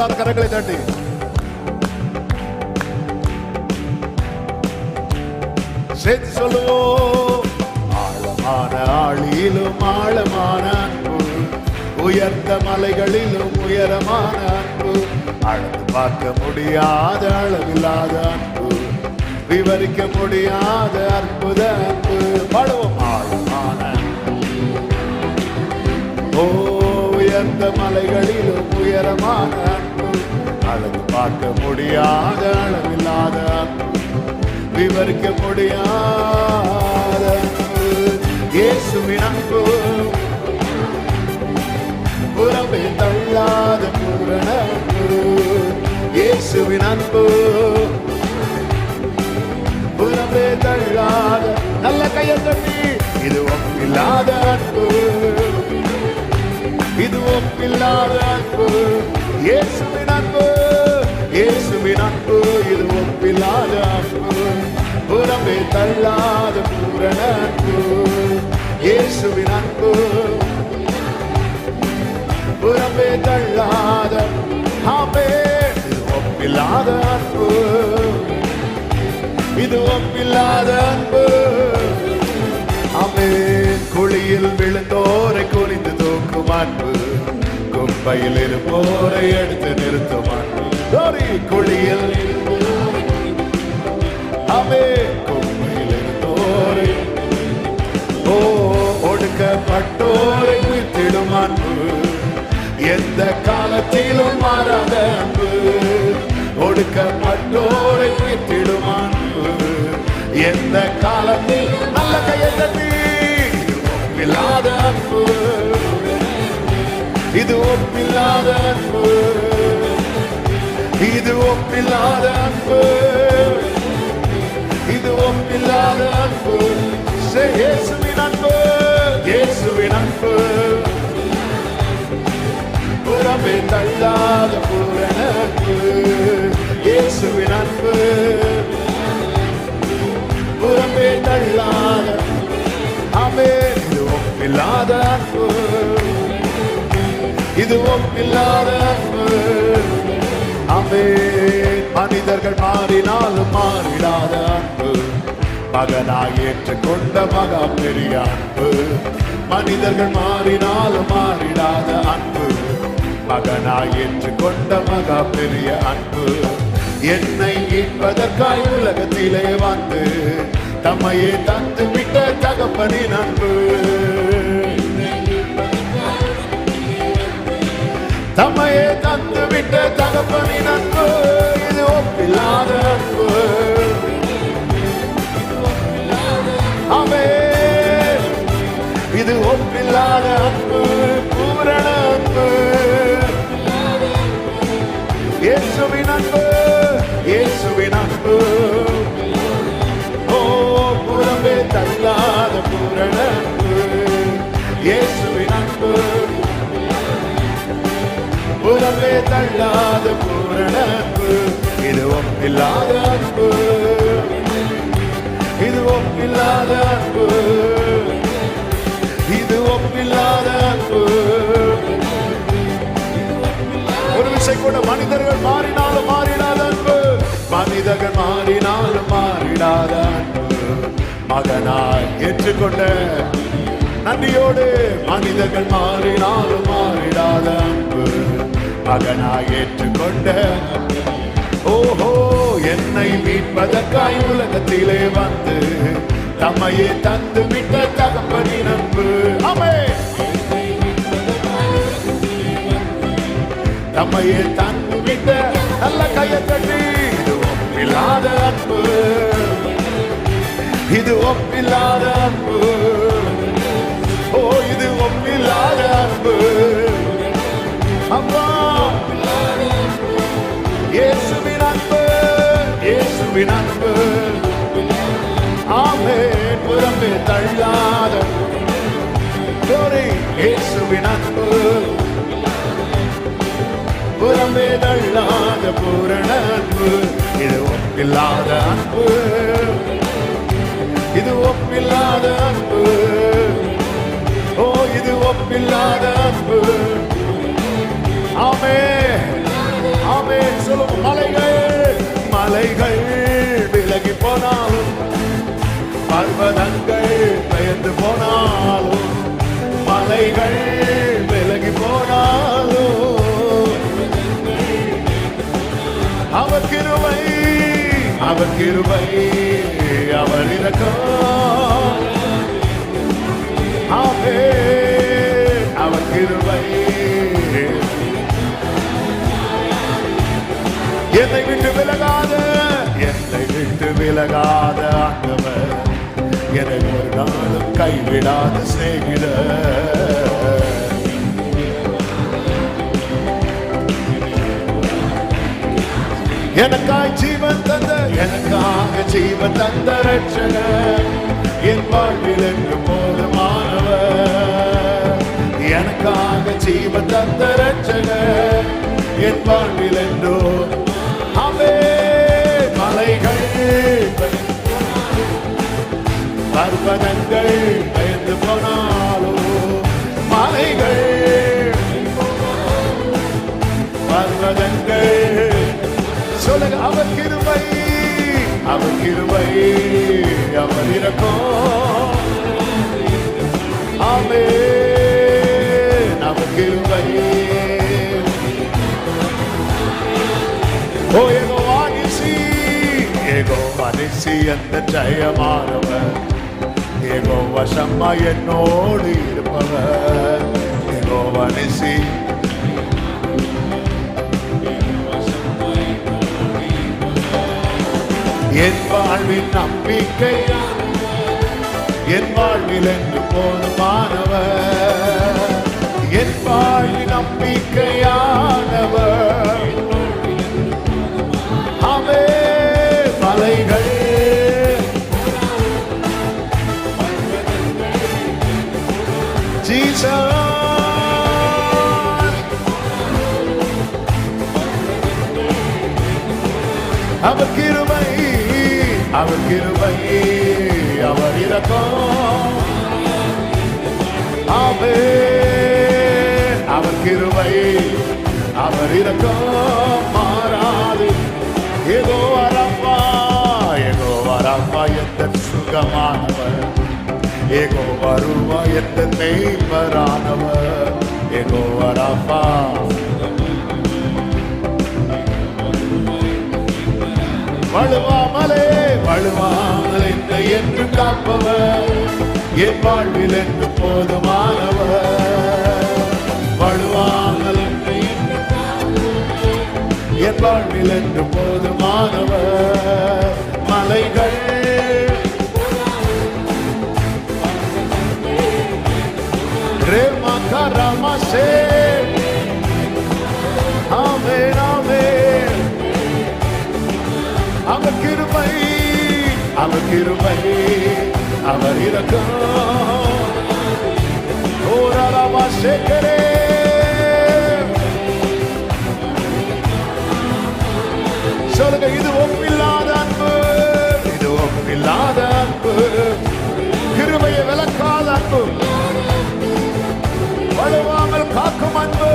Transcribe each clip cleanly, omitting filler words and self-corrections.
எல்லாரும் கரங்களை தட்டி சேர்த்து சொல்லுவோம். ஆழமான ஆழியிலும் ஆழமான அன்பு, உயர்ந்த மலைகளிலும் உயரமான அன்பு, அளந்து பார்க்க முடியாத அளவில்லாத அன்பு, விவரிக்க முடியாத அற்புத அன்பு. பாடுவோம். ஆழமான ஓ உயர்ந்த மலைகளிலும் உயரமான அன்பு, அளந்து பார்க்க முடியாத அளவில்லாத அன்பு, விவரிக்க முடியாத அன்பு. இயேசுவின் அன்பு புறமே தள்ளாத பூரண அன்பு. இயேசுவின் அன்பு புறமே தள்ளாத. நல்ல கையை தட்டி இது ஒப்பில்லாத அன்பு, இது ஒப்பில்லாத அன்பு. இயேசுவின் அன்பு, இயேசுவின் அன்பு இது ஒப்பில்லாத அன்பு, புறமே தள்ளாத பூரண அன்பு. இயேசுவின் அன்பு புறமே தள்ளாத. ஆமென். இது ஒப்பில்லாத அன்பு, இது ஒப்பில்லாத அன்பு. ஆமென். குழியில் விழுந்தோரை குனிந்து தூக்கும் அன்பு, குப்பையில் இருப்போரை எடுத்து நிறுத்தும் அன்பு. குழியில் ஆமென். குப்பையில் இருந்தோரை ஓ ஒடுக்கப்பட்டோரை உயிர்த்திடும் அன்பு, எந்த காலத்திலும் மாறாத அன்பு. ஒடுக்கப்பட்டோரை உயிர்த்திடும் அன்பு, எந்த காலத்தில். நல்ல கையை தட்டி இது ஒப்பில்லாத அன்பு, இது ஒப்பில்லாத அன்பு, இது ஒப்பில்லாத அன்பு, இது ஒப்பில்லாத அன்பு. இயேசுவின் அன்பு, இயேசுவின் அன்பு புறமே தள்ளாத பூரண அன்பு. இயேசுவின் அன்பு புறமே தள்ளாத. ஆமென். இது ஒப்பில்லாத அன்பு, இது ஒப்பில்லாத அன்பு. ஆமென். மனிதர்கள் மாறினாலும் மாறிடாத அன்பு, மகனாய் ஏற்றுக்கொண்ட மகா பெரிய அன்பு. மனிதர்கள் மாறினாலும் மாறிடாத அன்பு, மகனாய் ஏற்றுக்கொண்ட மகா பெரிய அன்பு. என்னை மீட்பதற்காய் உலகத்திலே வந்து தம்மையே தந்து விட்ட தகப்பனின் அன்பு, தம்மையே தந்து விட்ட தகப்பனின் அன்பு. இது ஒப்பில்லாத அன்பு. ஆமென். இது ஒப்பில்லாத அன்பு, பூரண அன்பு. இயேசுவின் அன்பு, இயேசுவின் அன்பு ஓ புறமே தள்ளாத பூரண அன்பு. இயேசுவின் அன்பு புறமே தள்ளாத பூரண அன்பு. இது ஒப்பில்லாத அன்பு, இது ஒப்பில்லாத அன்பு, இது ஒப்பில்லாத அன்பு. ஒரு விஷயம் கூட, மனிதர்கள் மாறினாலும் மாறிடாத அன்பு, மனிதர்கள் மாறினாலும் மாறிடாத அன்பு, மகனாய் ஏற்றுக்கொண்ட நன்றியோடு. மனிதர்கள் மாறினாலும் மாறிடாத அன்பு, மகனாய் ஏற்றுக்கொண்ட. ஓஹோ என்னை மீட்பதற்காய் உலகத்திலே வந்து தம்மையே தந்து விட்ட தகப்பனின் அன்பு. ஆமென். தம்மையே தந்து விட்ட. நல்ல கையை தட்டி இது ஒப்பில்லாத அன்பு, இது ஒப்பில்லாத அன்பு. ஓ இது ஒப்பில்லாத அன்பு. அம்மா இயேசுவின் அன்பு, இயேசுவின் அன்பு. ஆமென். புறமே தள்ளாத இயேசுவின் அன்பு, புறமே தள்ளாத பூரண அன்பு. இது ஒப்பில்லாத அன்பு, இது ஒப்பில்லாத அன்பு. ஓ இது ஒப்பில்லாத அன்பு. ஆமென். அவர் கிருபை, அவர் கிருபை, அவர் இரக்கம். ஆமென். அவர் கிருபை என்னை விட்டு விலகாத, என்னை விட்டு விலகாத ஆண்டவர், என்னை ஒரு நாளும் கைவிடாத சிநேகிதர். எனக்காய் ஜீவன் தந்த, எனக்காக ஜீவன் தந்த ரட்சகர், என் வாழ்வில் என்று போதுமானவர். எனக்காக ஜீவன் தந்த ரட்சகர், என் வாழ்வில் என்றோ. ஆமென். மலைகள் பர்வதங்கள் பயந்து போனாலும், மலைகள் பர்வதங்கள் சொல்லுங்க. அவர் கிருபை, அவர் கிருபை, அவர் இரக்கம். ஆமென். அவர் கிருபை. ஓ யெகோவா நிசி, யெகோவா நிசி அந்த ஜெயமானவர், யெகோவா ஷம்மா என்னோடு இருப்பவர். யெகோவா நிசி, என் வாழ்வில் நம்பிக்கை, என் வாழ்வில் என்று போதுமானவர். என் வாழ்வில் நம்பிக்கையானவர். ஆமென். மலைகள் ஜீசஸ், அவர் கிருபை, அவர் கிருபை, அவர் இரக்கம். ஆமென். அவர் கிருபை, அவர் இரக்கம் மாறாது. யெகோவா ரப்பா, யெகோவா ரப்பா எந்த சுகமானவர், யெகோவா ரூவா எந்த மேய்ப்பரானவர். யெகோவா ரப்பா, வழுவாமலே வழுவாமல் என்னை என்று காப்பவர், என் வாழ்வில் என்று போதுமானவர். வழுவாமல் என் வாழ்வில் என்று போதுமானவர். மலைகள் ரேமகரமசே. ஆமென். ஆமென். அவர் கிருபை, அவர் கிருபை, அவர் இரக்கம். ஓரளவா சேகரே. சொல்லுங்க. இது ஒப்பில்லாத அன்பு, இது ஒப்பில்லாத அன்பு, கிருபையை விலக்காத அன்பு, வழுவாமல் காக்கும் அன்பு.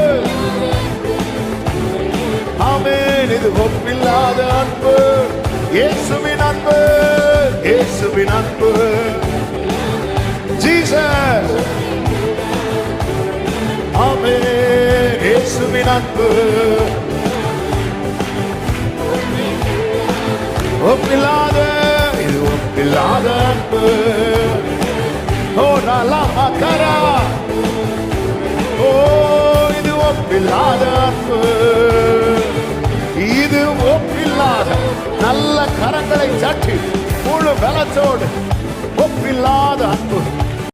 ஆமென். இது ஒப்பில்லாத அன்பு, இயேசுவின் அன்பு, இயேசுவின் அன்பு. ஜீசஸ். ஆமென். இயேசுவின் அன்பு ஒப்பில்லாத, இது ஒப்பில்லாத அன்பு. ஓ நல்லா மக்கரா, ஓ இது ஒப்பில்லாத அன்பு, இது ஒப்பில்லாத. நல்ல கரங்களை தட்டி முழு பலத்தோடு ஒப்பில்லாத அன்பு.